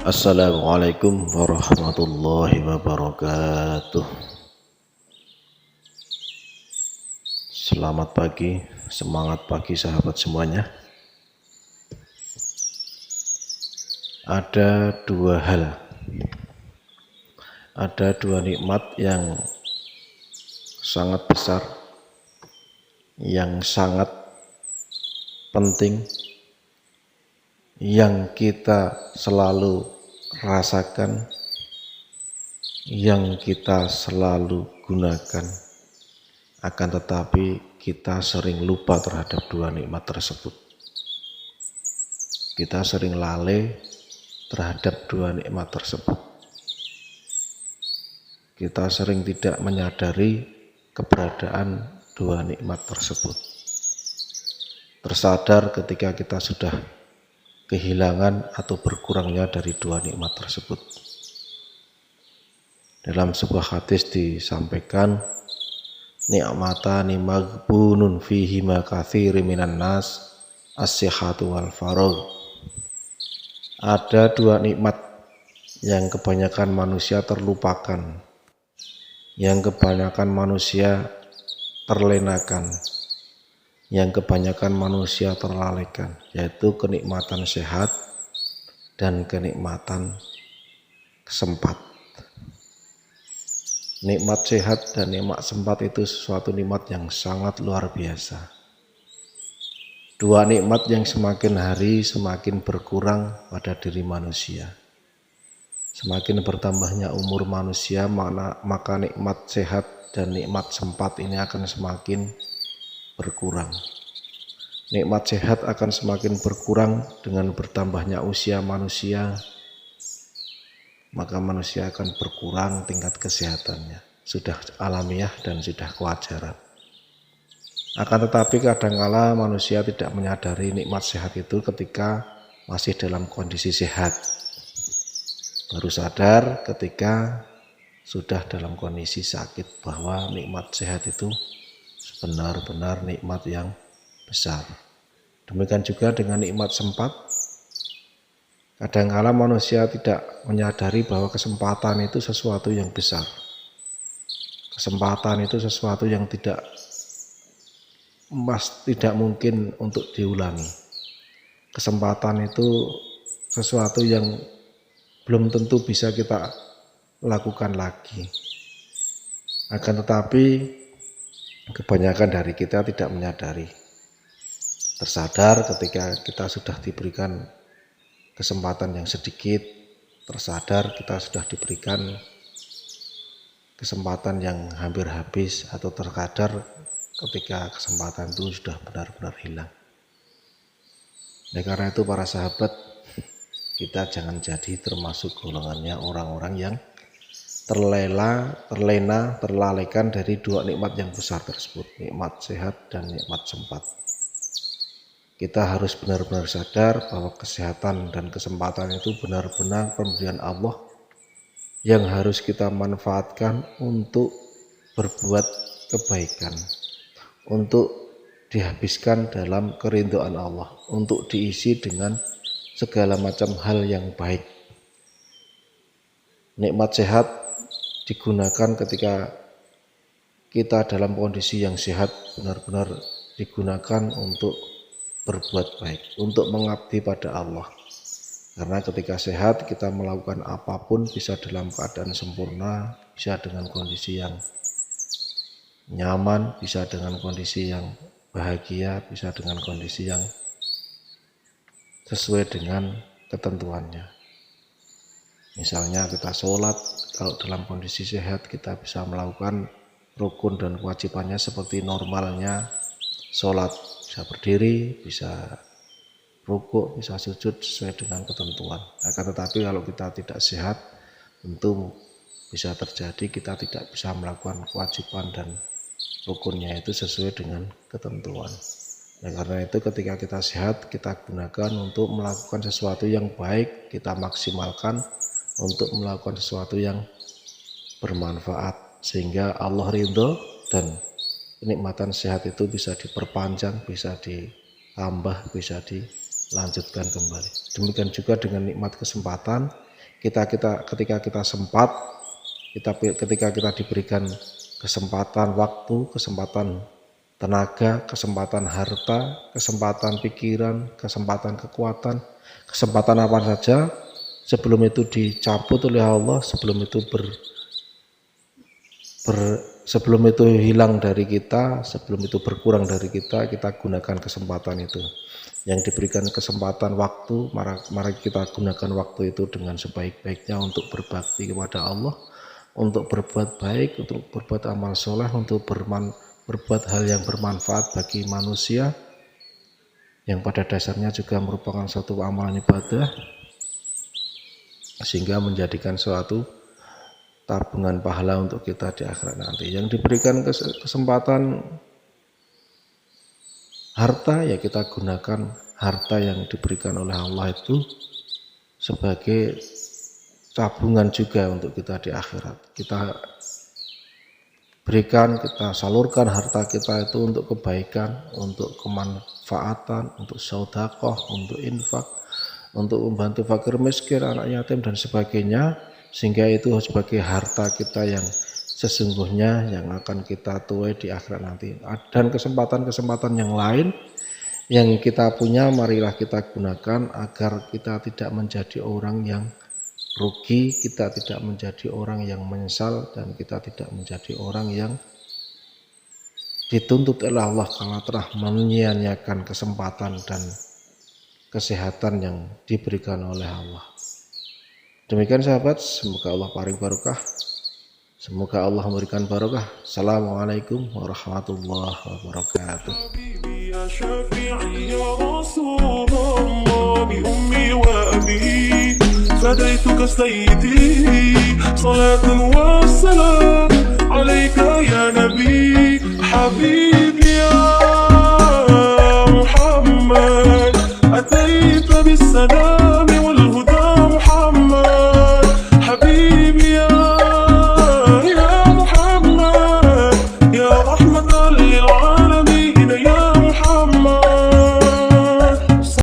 Assalamualaikum warahmatullahi wabarakatuh. Selamat pagi, semangat pagi sahabat semuanya. Ada dua hal, ada dua nikmat yang sangat besar, yang sangat penting, yang kita selalu rasakan, yang kita selalu gunakan, akan tetapi kita sering lupa terhadap dua nikmat tersebut. Kita sering lalai terhadap dua nikmat tersebut. Kita sering tidak menyadari keberadaan dua nikmat tersebut. Tersadar ketika kita sudah kehilangan atau berkurangnya dari dua nikmat tersebut. Dalam sebuah hadis disampaikan, ni'matani maghbunun fihima katsiri minan nas as-sihhatu wal faragh. Ada dua nikmat yang kebanyakan manusia terlupakan, yang kebanyakan manusia terlenakan, yang kebanyakan manusia terlalaikan, yaitu kenikmatan sehat dan kenikmatan sempat. Nikmat sehat dan nikmat sempat itu sesuatu nikmat yang sangat luar biasa. Dua nikmat yang semakin hari semakin berkurang pada diri manusia. Semakin bertambahnya umur manusia, maka nikmat sehat dan nikmat sempat ini akan semakin berkurang. Nikmat sehat akan semakin berkurang dengan bertambahnya usia manusia, maka manusia akan berkurang tingkat kesehatannya. Sudah alamiah dan sudah kewajaran. Akan tetapi kadangkala manusia tidak menyadari nikmat sehat itu ketika masih dalam kondisi sehat. Baru sadar ketika sudah dalam kondisi sakit bahwa nikmat sehat itu benar-benar nikmat yang besar. Demikian juga dengan nikmat sempat. Kadangkala manusia tidak menyadari bahwa kesempatan itu sesuatu yang besar. Kesempatan itu sesuatu yang tidak mungkin untuk diulangi. Kesempatan itu sesuatu yang belum tentu bisa kita lakukan lagi. Akan tetapi kebanyakan dari kita tidak menyadari. Tersadar ketika kita sudah diberikan kesempatan yang sedikit, tersadar kita sudah diberikan kesempatan yang hampir habis, atau terkadar ketika kesempatan itu sudah benar-benar hilang. Oleh karena itu para sahabat, kita jangan jadi termasuk golongannya orang-orang yang terlalaikan dari dua nikmat yang besar tersebut, nikmat sehat dan nikmat sempat. Kita harus benar-benar sadar bahwa kesehatan dan kesempatan itu benar-benar pemberian Allah yang harus kita manfaatkan untuk berbuat kebaikan, untuk dihabiskan dalam keridhaan Allah, untuk diisi dengan segala macam hal yang baik. Nikmat sehat digunakan ketika kita dalam kondisi yang sehat, benar-benar digunakan untuk berbuat baik, untuk mengabdi pada Allah. Karena ketika sehat kita melakukan apapun bisa dalam keadaan sempurna, bisa dengan kondisi yang nyaman, bisa dengan kondisi yang bahagia, bisa dengan kondisi yang sesuai dengan ketentuannya. Misalnya kita sholat, kalau dalam kondisi sehat kita bisa melakukan rukun dan kewajibannya seperti normalnya sholat, bisa berdiri, bisa rukuk, bisa sujud sesuai dengan ketentuan. Akan tetapi kalau kita tidak sehat, tentu bisa terjadi kita tidak bisa melakukan kewajiban dan rukunnya itu sesuai dengan ketentuan. Karena itu ketika kita sehat, kita gunakan untuk melakukan sesuatu yang baik, kita maksimalkan untuk melakukan sesuatu yang bermanfaat sehingga Allah ridho, dan kenikmatan sehat itu bisa diperpanjang, bisa ditambah, bisa dilanjutkan kembali. Demikian juga dengan nikmat kesempatan ketika kita sempat, ketika kita diberikan kesempatan waktu, kesempatan tenaga, kesempatan harta, kesempatan pikiran, kesempatan kekuatan, kesempatan apa saja, sebelum itu dicabut oleh Allah, sebelum itu hilang dari kita, sebelum itu berkurang dari kita gunakan kesempatan itu. Yang diberikan kesempatan waktu, mari kita gunakan waktu itu dengan sebaik-baiknya untuk berbakti kepada Allah, untuk berbuat baik, untuk berbuat amal soleh, untuk berbuat hal yang bermanfaat bagi manusia, yang pada dasarnya juga merupakan suatu amalan ibadah, sehingga menjadikan suatu tabungan pahala untuk kita di akhirat nanti. Yang diberikan kesempatan harta, ya kita gunakan harta yang diberikan oleh Allah itu sebagai tabungan juga untuk kita di akhirat. Kita berikan, kita salurkan harta kita itu untuk kebaikan, untuk kemanfaatan, untuk sedekah, untuk infak, untuk membantu fakir miskin, anak yatim dan sebagainya, sehingga itu sebagai harta kita yang sesungguhnya yang akan kita tuai di akhirat nanti. Dan kesempatan-kesempatan yang lain yang kita punya, marilah kita gunakan agar kita tidak menjadi orang yang rugi, kita tidak menjadi orang yang menyesal, dan kita tidak menjadi orang yang dituntut oleh Allah karena telah menyia-nyiakan kesempatan dan kesehatan yang diberikan oleh Allah. Demikian sahabat, semoga Allah paling barokah, semoga Allah memberikan barokah. Assalamualaikum warahmatullahi wabarakatuh. فديتك سيدي صلاة والسلام عليك يا نبي حبيبي يا محمد أتيت بالسلام